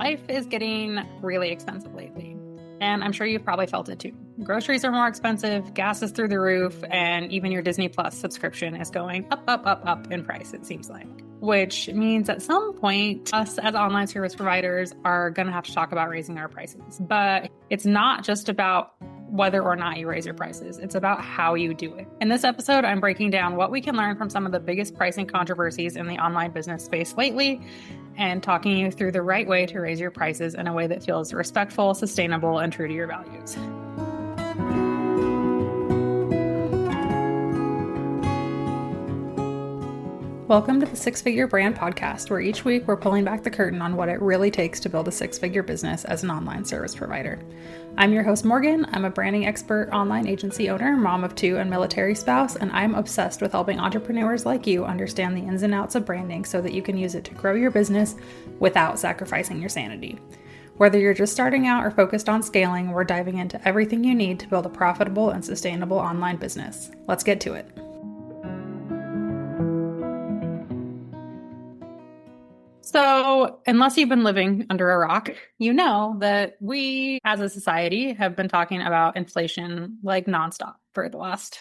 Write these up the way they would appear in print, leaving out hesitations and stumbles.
Life is getting really expensive lately, and I'm sure you've probably felt it too. Groceries are more expensive, gas is through the roof, and even your Disney Plus subscription is going up in price, it seems like. Which means at some point, us as online service providers are going to have to talk about raising our prices. But it's not just about whether or not you raise your prices. It's about how you do it. In this episode, I'm breaking down what we can learn from some of the biggest pricing controversies in the online business space lately, and talking you through the right way to raise your prices in a way that feels respectful, sustainable, and true to your values. Welcome to the Six Figure Brand Podcast, where each week we're pulling back the curtain on what it really takes to build a six-figure business as an online service provider. I'm your host, Morgan. I'm a branding expert, online agency owner, mom of two, and military spouse, and I'm obsessed with helping entrepreneurs like you understand the ins and outs of branding so that you can use it to grow your business without sacrificing your sanity. Whether you're just starting out or focused on scaling, we're diving into everything you need to build a profitable and sustainable online business. Let's get to it. So, unless you've been living under a rock, you know that we as a society have been talking about inflation like nonstop for the last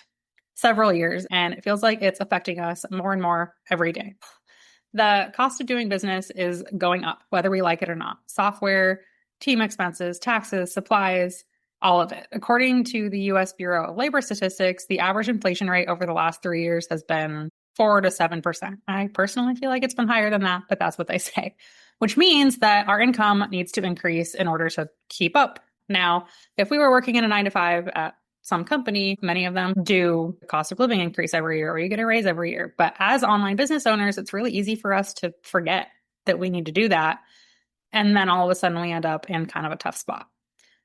several years, and it feels like it's affecting us more and more every day. The cost of doing business is going up, whether we like it or not. Software, team expenses, taxes, supplies, all of it. According to the US Bureau of Labor Statistics, the average inflation rate over the last 3 years has been 4 to 7%. I personally feel like it's been higher than that, but that's what they say, which means that our income needs to increase in order to keep up. Now, if we were working in a 9 to 5 at some company, many of them do cost of living increase every year, or you get a raise every year. But as online business owners, it's really easy for us to forget that we need to do that. And then all of a sudden we end up in kind of a tough spot.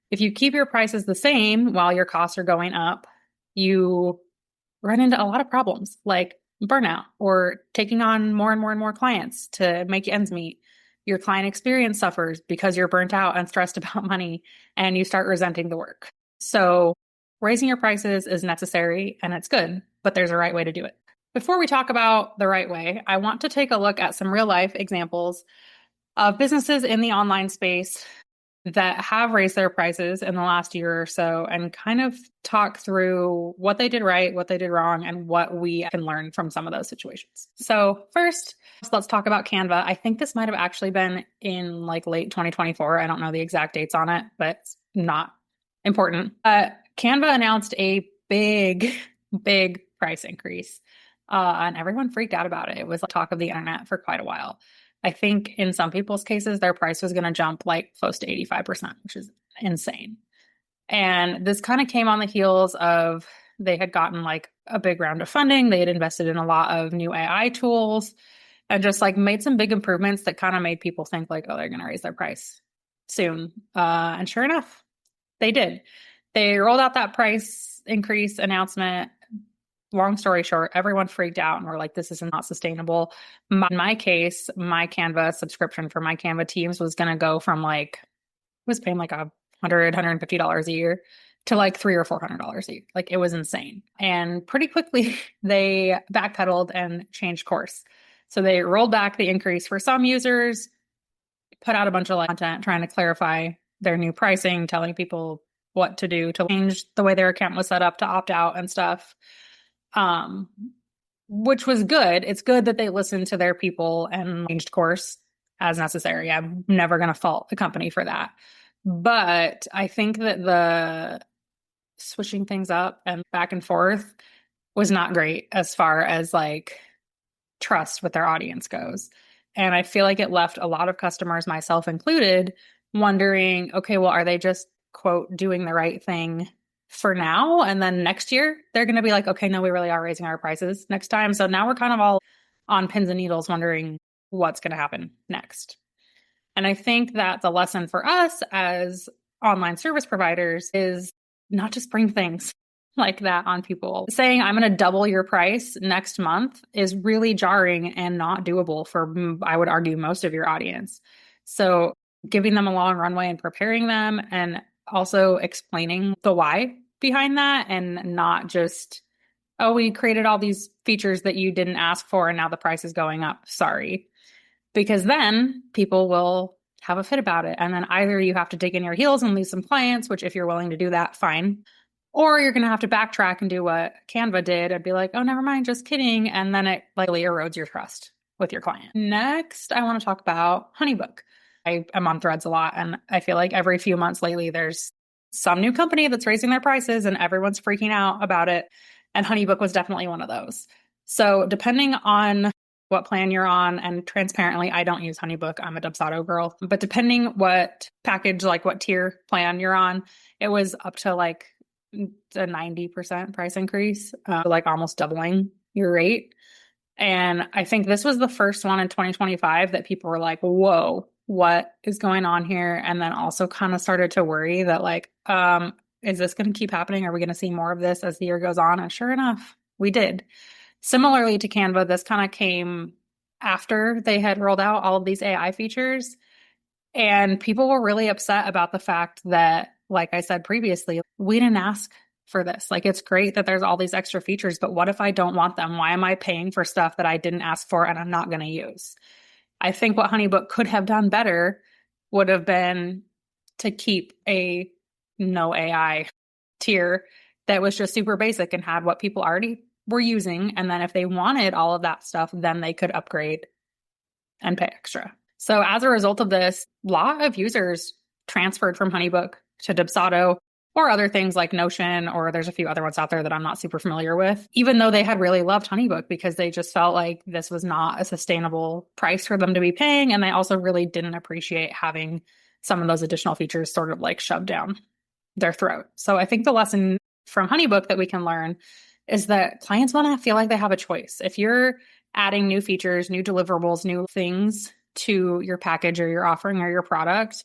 If you keep your prices the same while your costs are going up, you run into a lot of problems like burnout or taking on more and more clients to make ends meet. Your client experience suffers because you're burnt out and stressed about money, and you start resenting the work. So raising your prices is necessary and it's good, but there's a right way to do it. Before we talk about the right way, I want to take a look at some real life examples of businesses in the online space that have raised their prices in the last year or so, and kind of talk through what they did right, what they did wrong, and what we can learn from some of those situations. So first, let's talk about Canva. I think this might have actually been in like late 2024. I don't know the exact dates on it, but it's not important. Canva announced a big price increase, and everyone freaked out about it. It was the talk of the internet for quite a while. I think in some people's cases, their price was going to jump like close to 85%, which is insane. And this kind of came on the heels of they had gotten like a big round of funding. They had invested in a lot of new AI tools and just like made some big improvements that kind of made people think like, oh, they're going to raise their price soon. And sure enough, they did. They rolled out that price increase announcement. Long story short, everyone freaked out and were like, this is not sustainable. In my case, my Canva subscription for my Canva teams was going to go from like, I was paying like $150 a year to like $300 or $400 a year. Like it was insane. And pretty quickly they backpedaled and changed course. So they rolled back the increase for some users, put out a bunch of content trying to clarify their new pricing, telling people what to do to change the way their account was set up to opt out and stuff. Which was good. It's good that they listened to their people and changed course as necessary. I'm never going to fault the company for that. But I think that the switching things up and back and forth was not great as far as like trust with their audience goes. And I feel like it left a lot of customers, myself included, wondering, okay, well, are they just, quote, doing the right thing for now? And then next year, they're going to be like, okay, no, we really are raising our prices next time. So now we're kind of all on pins and needles wondering what's going to happen next. And I think that the lesson for us as online service providers is not to spring things like that on people. Saying I'm going to double your price next month is really jarring and not doable for, I would argue, most of your audience. So giving them a long runway and preparing them, and also explaining the why behind that, and not just, oh, we created all these features that you didn't ask for and now the price is going up. Sorry. Because then people will have a fit about it. And then either you have to dig in your heels and lose some clients, which if you're willing to do that, fine. Or you're going to have to backtrack and do what Canva did and be like, oh, never mind, just kidding. And then it likely erodes your trust with your client. Next, I want to talk about Honeybook. I am on Threads a lot, and I feel like every few months lately, there's some new company that's raising their prices and everyone's freaking out about it. And Honeybook was definitely one of those. So depending on what plan you're on, and transparently, I don't use Honeybook. I'm a Dubsado girl. But depending what package, like what tier plan you're on, it was up to like a 90% price increase, like almost doubling your rate. And I think this was the first one in 2025 that people were like, whoa, what is going on here? And then also kind of started to worry that like, is this going to keep happening? Are we going to see more of this as the year goes on? And sure enough, we did. Similarly to Canva, this kind of came after they had rolled out all of these AI features. And people were really upset about the fact that, like I said previously, we didn't ask for this. Like, it's great that there's all these extra features, but what if I don't want them? Why am I paying for stuff that I didn't ask for and I'm not going to use? I think what Honeybook could have done better would have been to keep a no AI tier that was just super basic and had what people already were using. And then if they wanted all of that stuff, then they could upgrade and pay extra. So as a result of this, a lot of users transferred from Honeybook to Dubsado or other things like Notion, or there's a few other ones out there that I'm not super familiar with, even though they had really loved Honeybook because they just felt like this was not a sustainable price for them to be paying. And they also really didn't appreciate having some of those additional features sort of like shoved down their throat. So I think the lesson from Honeybook that we can learn is that clients want to feel like they have a choice. If you're adding new features, new deliverables, new things to your package or your offering or your product,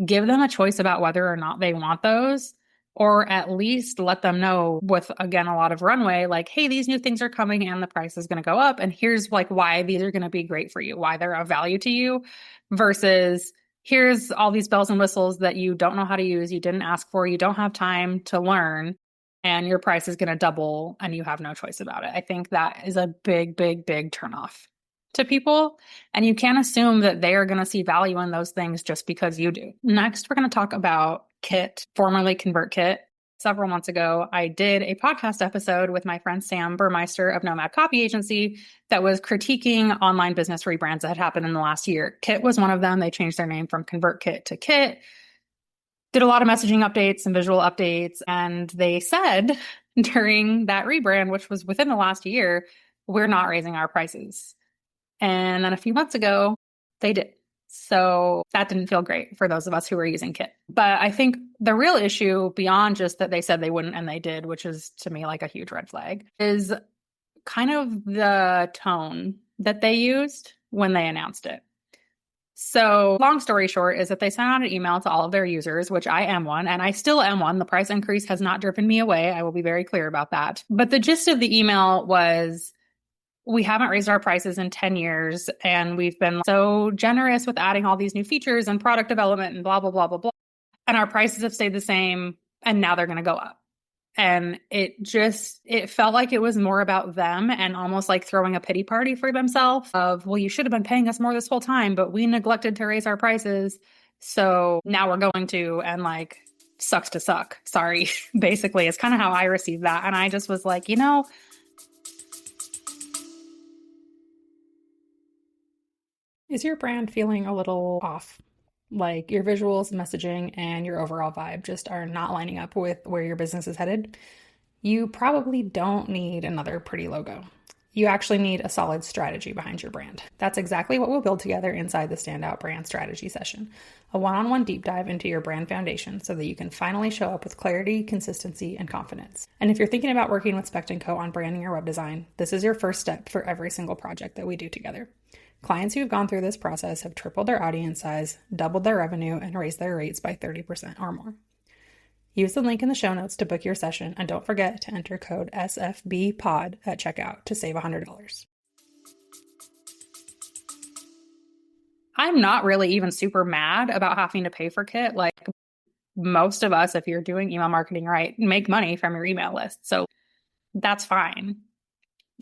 give them a choice about whether or not they want those, or at least let them know with, again, a lot of runway, like, hey, these new things are coming and the price is going to go up. And here's like why these are going to be great for you, why they're of value to you, versus here's all these bells and whistles that you don't know how to use, you didn't ask for, you don't have time to learn, and your price is going to double and you have no choice about it. I think that is a big, big, big turnoff to people. And you can't assume that they are going to see value in those things just because you do. Next, we're going to talk about Kit, formerly ConvertKit. Several months ago, I did a podcast episode with my friend Sam Burmeister of Nomad Copy Agency that was critiquing online business rebrands that had happened in the last year. Kit was one of them. They changed their name from ConvertKit to Kit, did a lot of messaging updates and visual updates. And they said during that rebrand, which was within the last year, we're not raising our prices. And then a few months ago, they did. So that didn't feel great for those of us who were using Kit. But I think the real issue, beyond just that they said they wouldn't and they did, which is to me like a huge red flag, is kind of the tone that they used when they announced it. So long story short is that they sent out an email to all of their users, which I am one, and I still am one. The price increase has not driven me away. I will be very clear about that. But the gist of the email was, we haven't raised our prices in 10 years, and we've been so generous with adding all these new features and product development and blah, blah, blah, blah, blah. And our prices have stayed the same, and now they're going to go up. And it felt like it was more about them and almost like throwing a pity party for themselves of, well, you should have been paying us more this whole time, but we neglected to raise our prices. So now we're going to, and like, sucks to suck. Sorry. Basically, it's kind of how I received that. And I just was like, is your brand feeling a little off? Like your visuals, messaging, and your overall vibe just are not lining up with where your business is headed? You probably don't need another pretty logo. You actually need a solid strategy behind your brand. That's exactly what we'll build together inside the Standout Brand Strategy session, a one-on-one deep dive into your brand foundation so that you can finally show up with clarity, consistency, and confidence. And if you're thinking about working with Spect & Co. on branding or web design, this is your first step for every single project that we do together. Clients who have gone through this process have tripled their audience size, doubled their revenue, and raised their rates by 30% or more. Use the link in the show notes to book your session, and don't forget to enter code SFBPOD at checkout to save $100. I'm not really even super mad about having to pay for Kit. Like most of us, if you're doing email marketing right, make money from your email list. So that's fine.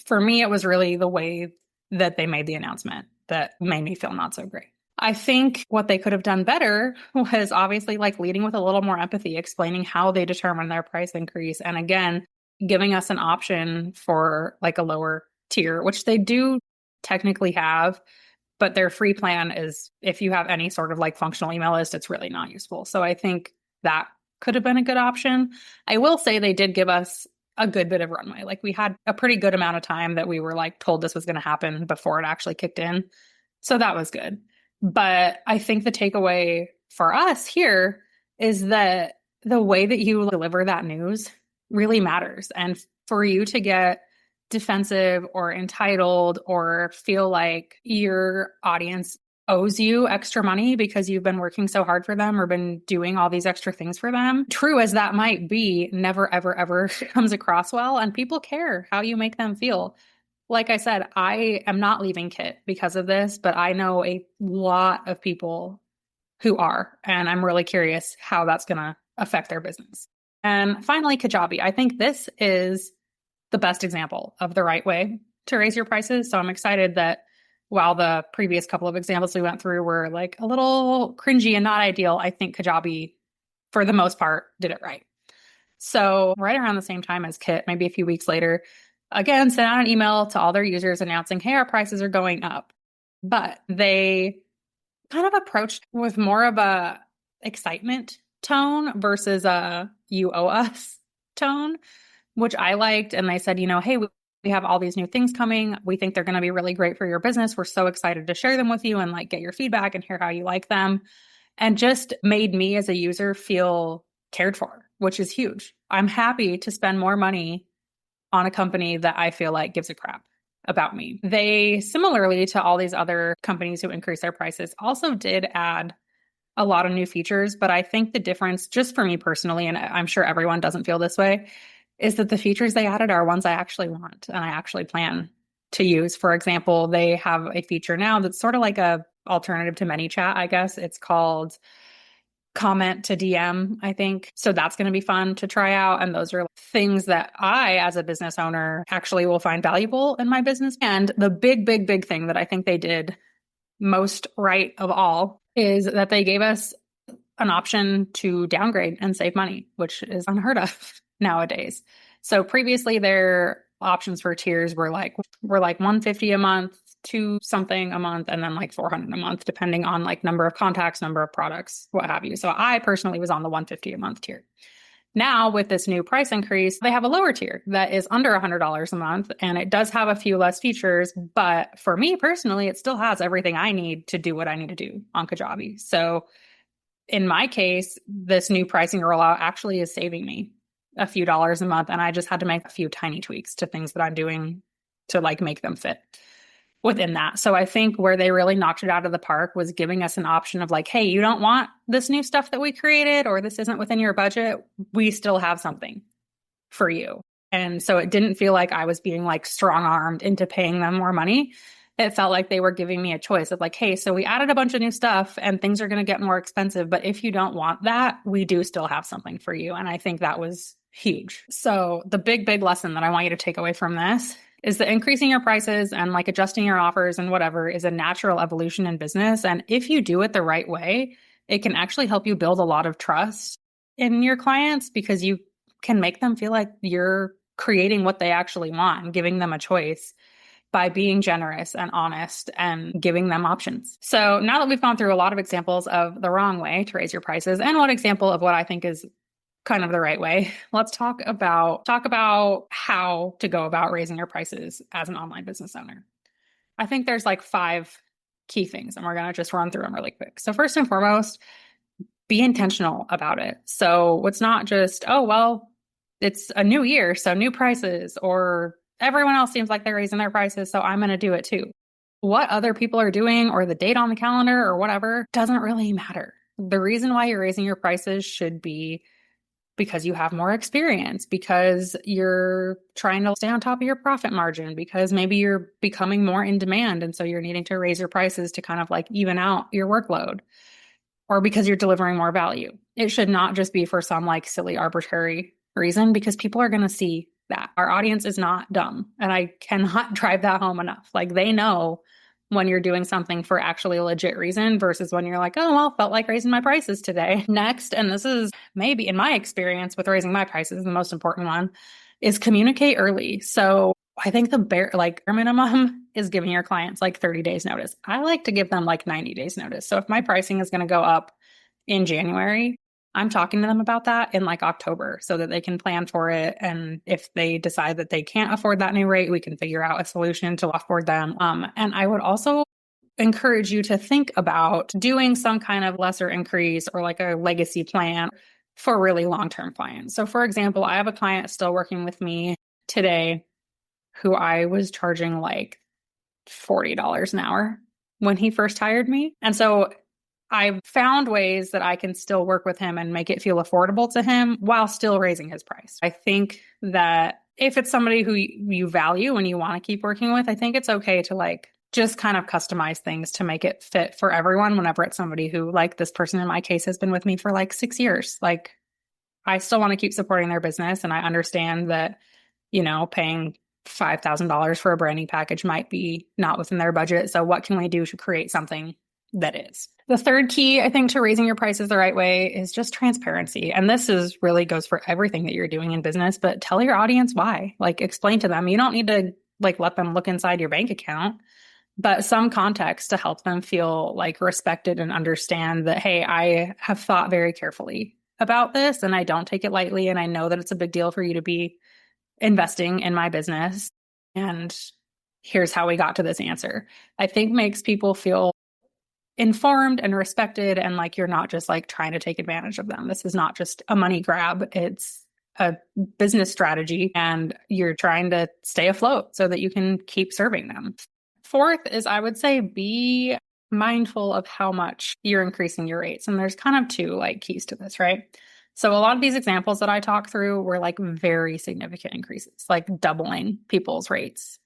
For me, it was really the way that they made the announcement that made me feel not so great. I think what they could have done better was obviously like leading with a little more empathy, explaining how they determine their price increase. And again, giving us an option for like a lower tier, which they do technically have, but their free plan is if you have any sort of like functional email list, it's really not useful. So I think that could have been a good option. I will say they did give us a good bit of runway. Like we had a pretty good amount of time that we were like told this was going to happen before it actually kicked in. So that was good. But I think the takeaway for us here is that the way that you deliver that news really matters. And for you to get defensive or entitled or feel like your audience owes you extra money because you've been working so hard for them or been doing all these extra things for them, true as that might be, never, ever, ever comes across well. And people care how you make them feel. Like I said, I am not leaving Kit because of this, but I know a lot of people who are, and I'm really curious how that's going to affect their business. And finally, Kajabi. I think this is the best example of the right way to raise your prices. So I'm excited that while the previous couple of examples we went through were like a little cringy and not ideal, I think Kajabi, for the most part, did it right. So right around the same time as Kit, maybe a few weeks later, again, sent out an email to all their users announcing, hey, our prices are going up. But they kind of approached with more of a excitement tone versus a you owe us tone, which I liked. And they said, hey, we have all these new things coming. We think they're going to be really great for your business. We're so excited to share them with you and like get your feedback and hear how you like them. And just made me as a user feel cared for, which is huge. I'm happy to spend more money on a company that I feel like gives a crap about me. They, similarly to all these other companies who increase their prices, also did add a lot of new features. But I think the difference, just for me personally, and I'm sure everyone doesn't feel this way, is that the features they added are ones I actually want and I actually plan to use. For example, they have a feature now that's sort of like a alternative to ManyChat, I guess. It's called comment to DM, I think. So that's going to be fun to try out. And those are things that I, as a business owner, actually will find valuable in my business. And the big, big, big thing that I think they did most right of all is that they gave us an option to downgrade and save money, which is unheard of nowadays. So previously their options for tiers were like 150 a month, to something a month, and then like 400 a month, depending on like number of contacts, number of products, what have you. So I personally was on the 150 a month tier. Now with this new price increase, they have a lower tier that is under $100 a month, and it does have a few less features. But for me personally, it still has everything I need to do what I need to do on Kajabi. So in my case, this new pricing rollout actually is saving me a few dollars a month. And I just had to make a few tiny tweaks to things that I'm doing to like make them fit within that. So I think where they really knocked it out of the park was giving us an option of like, hey, you don't want this new stuff that we created, or this isn't within your budget. We still have something for you. And so it didn't feel like I was being like strong armed into paying them more money. It felt like they were giving me a choice of like, hey, so we added a bunch of new stuff and things are going to get more expensive. But if you don't want that, we do still have something for you. And I think that was huge. So the big, big lesson that I want you to take away from this is that increasing your prices and like adjusting your offers and whatever is a natural evolution in business. And if you do it the right way, it can actually help you build a lot of trust in your clients because you can make them feel like you're creating what they actually want and giving them a choice by being generous and honest and giving them options. So now that we've gone through a lot of examples of the wrong way to raise your prices and one example of what I think is kind of the right way, let's talk about how to go about raising your prices as an online business owner. I think there's like 5 key things, and we're going to just run through them really quick. So first and foremost, be intentional about it. So it's not just, oh, well, it's a new year, so new prices, or everyone else seems like they're raising their prices, so I'm going to do it too. What other people are doing or the date on the calendar or whatever doesn't really matter. The reason why you're raising your prices should be because you have more experience, because you're trying to stay on top of your profit margin, because maybe you're becoming more in demand. And so you're needing to raise your prices to kind of like even out your workload, or because you're delivering more value. It should not just be for some like silly arbitrary reason, because people are going to see that. Our audience is not dumb. And I cannot drive that home enough. Like they know when you're doing something for actually a legit reason versus when you're like, oh, well, felt like raising my prices today. Next, and this is maybe in my experience with raising my prices, the most important one is communicate early. So I think the bare minimum is giving your clients like 30 days notice. I like to give them like 90 days notice. So if my pricing is going to go up in January, I'm talking to them about that in like October so that they can plan for it. And if they decide that they can't afford that new rate, we can figure out a solution to afford them. And I would also encourage you to think about doing some kind of lesser increase or like a legacy plan for really long-term clients. So for example, I have a client still working with me today who I was charging like $40 an hour when he first hired me. And so I've found ways that I can still work with him and make it feel affordable to him while still raising his price. I think that if it's somebody who you value and you want to keep working with, I think it's okay to like just kind of customize things to make it fit for everyone whenever it's somebody who, like this person in my case, has been with me for like 6 years. Like, I still want to keep supporting their business. And I understand that, paying $5,000 for a branding package might be not within their budget. So what can we do to create something that is? The third key, I think, to raising your prices the right way is just transparency. And this is really goes for everything that you're doing in business, but tell your audience why. Like, explain to them. You don't need to like let them look inside your bank account, but some context to help them feel like respected and understand that, hey, I have thought very carefully about this and I don't take it lightly. And I know that it's a big deal for you to be investing in my business. And here's how we got to this answer. I think makes people feel informed and respected and like you're not just like trying to take advantage of them. This is not just a money grab. It's a business strategy and you're trying to stay afloat so that you can keep serving them. Fourth is, I would say, be mindful of how much you're increasing your rates. And there's kind of two like keys to this, right? So a lot of these examples that I talk through were like very significant increases, like doubling people's rates.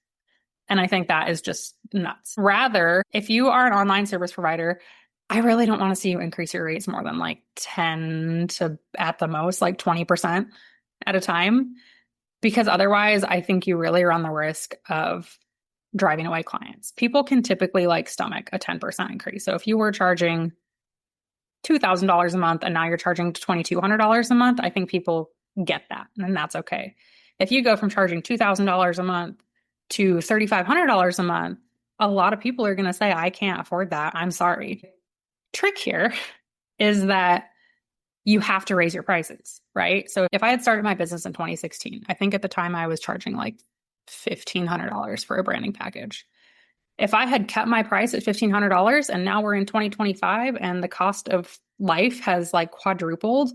And I think that is just nuts. Rather, if you are an online service provider, I really don't want to see you increase your rates more than like 10 to at the most like 20% at a time, because otherwise I think you really run the risk of driving away clients. People can typically like stomach a 10% increase. So if you were charging $2,000 a month and now you're charging $2,200 a month, I think people get that and that's okay. If you go from charging $2,000 a month to $3,500 a month, a lot of people are going to say, I can't afford that. I'm sorry. Trick here is that you have to raise your prices, right? So if I had started my business in 2016, I think at the time I was charging like $1,500 for a branding package. If I had kept my price at $1,500 and now we're in 2025 and the cost of life has like quadrupled,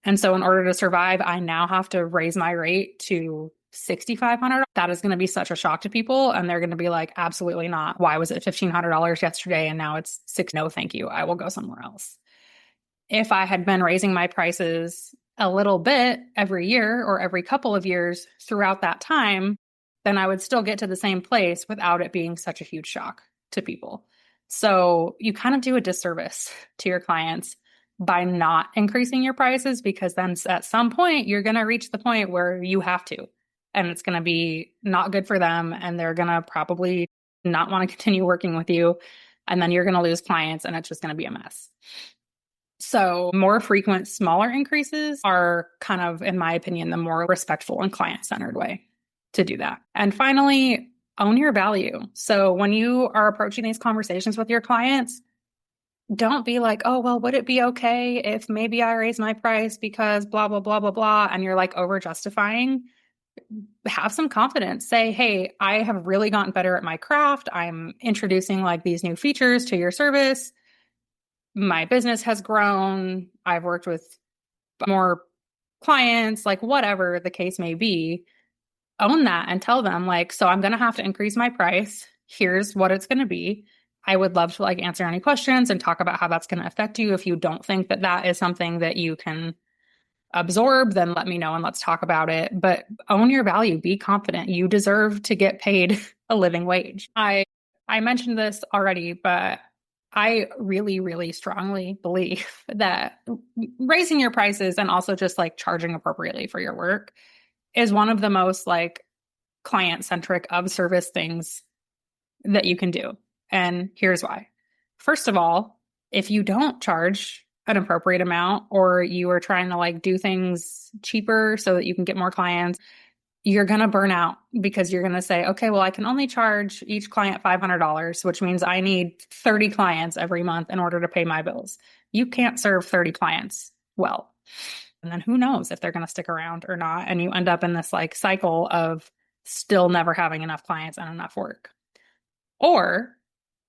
and so in order to survive, I now have to raise my rate to $6,500. That is going to be such a shock to people. And they're going to be like, absolutely not. Why was it $1,500 yesterday? And now it's $6. No, thank you. I will go somewhere else. If I had been raising my prices a little bit every year or every couple of years throughout that time, then I would still get to the same place without it being such a huge shock to people. So you kind of do a disservice to your clients by not increasing your prices, because then at some point you're going to reach the point where you have to, and it's going to be not good for them. And they're going to probably not want to continue working with you. And then you're going to lose clients and it's just going to be a mess. So more frequent, smaller increases are kind of, in my opinion, the more respectful and client-centered way to do that. And finally, own your value. So when you are approaching these conversations with your clients, don't be like, oh, well, would it be okay if maybe I raise my price because blah, blah, blah, blah, blah, and you're like over justifying. Have some confidence. Say, hey, I have really gotten better at my craft. I'm introducing like these new features to your service. My business has grown. I've worked with more clients, like whatever the case may be. Own that and tell them like, so I'm going to have to increase my price. Here's what it's going to be. I would love to like answer any questions and talk about how that's going to affect you. If you don't think that that is something that you can absorb, then let me know and let's talk about it. But own your value, be confident. You deserve to get paid a living wage. I mentioned this already, but I really, really strongly believe that raising your prices and also just like charging appropriately for your work is one of the most like client-centric of service things that you can do. And here's why. First of all, if you don't charge an appropriate amount, or you are trying to like do things cheaper so that you can get more clients, you're going to burn out because you're going to say, okay, well, I can only charge each client $500, which means I need 30 clients every month in order to pay my bills. You can't serve 30 clients well. And then who knows if they're going to stick around or not. And you end up in this like cycle of still never having enough clients and enough work. Or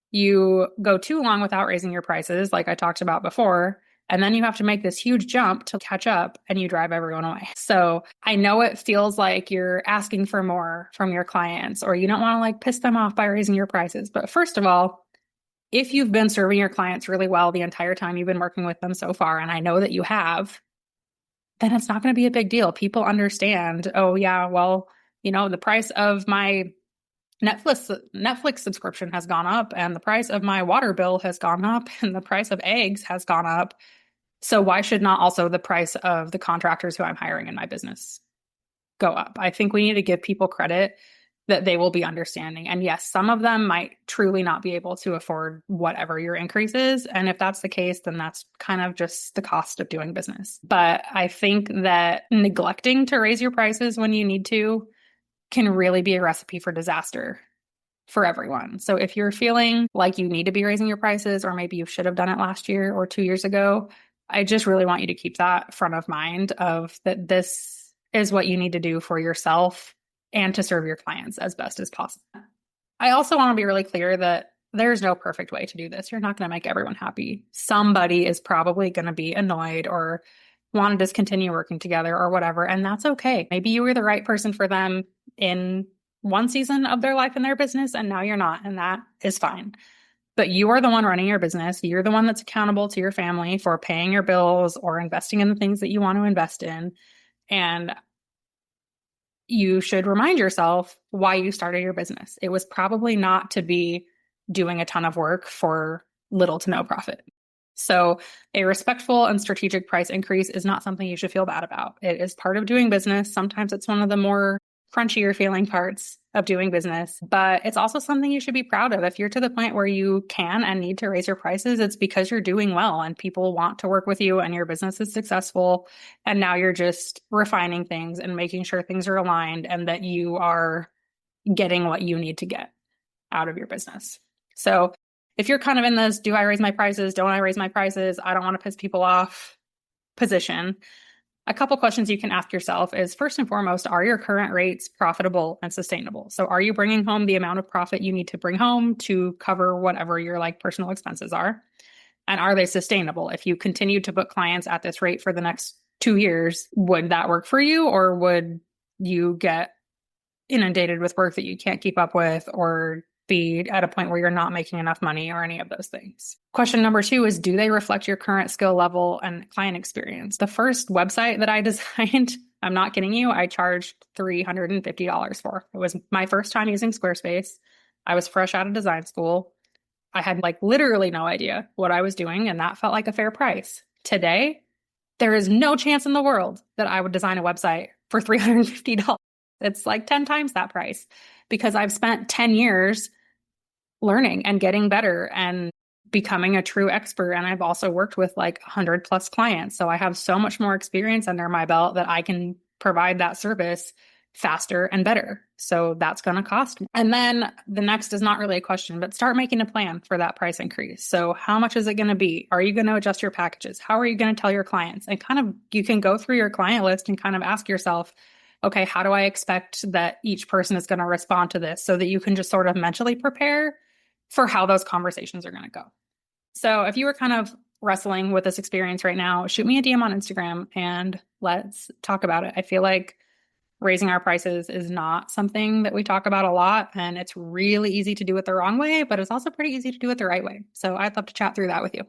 you go too long without raising your prices, like I talked about before, and then you have to make this huge jump to catch up and you drive everyone away. So I know it feels like you're asking for more from your clients, or you don't want to like piss them off by raising your prices. But first of all, if you've been serving your clients really well the entire time you've been working with them so far, and I know that you have, then it's not going to be a big deal. People understand, oh yeah, well, the price of my Netflix subscription has gone up, and the price of my water bill has gone up, and the price of eggs has gone up. So why should not also the price of the contractors who I'm hiring in my business go up? I think we need to give people credit that they will be understanding. And yes, some of them might truly not be able to afford whatever your increase is. And if that's the case, then that's kind of just the cost of doing business. But I think that neglecting to raise your prices when you need to can really be a recipe for disaster for everyone. So if you're feeling like you need to be raising your prices, or maybe you should have done it last year or 2 years ago, I just really want you to keep that front of mind, of that this is what you need to do for yourself and to serve your clients as best as possible. I also want to be really clear that there's no perfect way to do this. You're not going to make everyone happy. Somebody is probably going to be annoyed or want to discontinue working together or whatever, and that's okay. Maybe you were the right person for them in one season of their life in their business, and now you're not, and that is fine. But you are the one running your business. You're the one that's accountable to your family for paying your bills or investing in the things that you want to invest in. And you should remind yourself why you started your business. It was probably not to be doing a ton of work for little to no profit. So a respectful and strategic price increase is not something you should feel bad about. It is part of doing business. Sometimes it's one of the more crunchier feeling parts of doing business, but it's also something you should be proud of. If you're to the point where you can and need to raise your prices, it's because you're doing well and people want to work with you and your business is successful. And now you're just refining things and making sure things are aligned and that you are getting what you need to get out of your business. So if you're kind of in this, do I raise my prices? Don't I raise my prices? I don't want to piss people off position. A couple questions you can ask yourself is, first and foremost, are your current rates profitable and sustainable? So are you bringing home the amount of profit you need to bring home to cover whatever your like personal expenses are? And are they sustainable? If you continue to book clients at this rate for the next 2 years, would that work for you? Or would you get inundated with work that you can't keep up with, or be at a point where you're not making enough money, or any of those things? Question number 2 is, do they reflect your current skill level and client experience? The first website that I designed, I'm not kidding you, I charged $350 for. It was my first time using Squarespace. I was fresh out of design school. I had like literally no idea what I was doing, and that felt like a fair price. Today, there is no chance in the world that I would design a website for $350. It's like 10 times that price, because I've spent 10 years learning and getting better and becoming a true expert. And I've also worked with like 100 plus clients. So I have so much more experience under my belt that I can provide that service faster and better. So that's going to cost me. And then the next is not really a question, but start making a plan for that price increase. So how much is it going to be? Are you going to adjust your packages? How are you going to tell your clients? And kind of, you can go through your client list and kind of ask yourself, okay, how do I expect that each person is going to respond to this, so that you can just sort of mentally prepare for how those conversations are going to go. So if you were kind of wrestling with this experience right now, shoot me a DM on Instagram and let's talk about it. I feel like raising our prices is not something that we talk about a lot, and it's really easy to do it the wrong way, but it's also pretty easy to do it the right way. So I'd love to chat through that with you.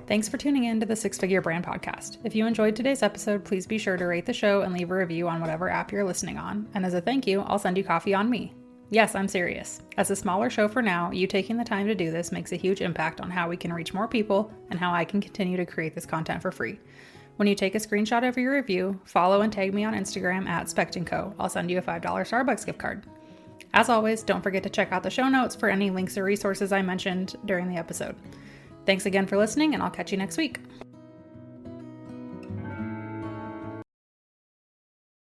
Thanks for tuning in to the Six Figure Brand Podcast. If you enjoyed today's episode, please be sure to rate the show and leave a review on whatever app you're listening on. And as a thank you, I'll send you coffee on me. Yes, I'm serious. As a smaller show for now, you taking the time to do this makes a huge impact on how we can reach more people and how I can continue to create this content for free. When you take a screenshot of your review, follow and tag me on Instagram at Spect & Co. I'll send you a $5 Starbucks gift card. As always, don't forget to check out the show notes for any links or resources I mentioned during the episode. Thanks again for listening, and I'll catch you next week.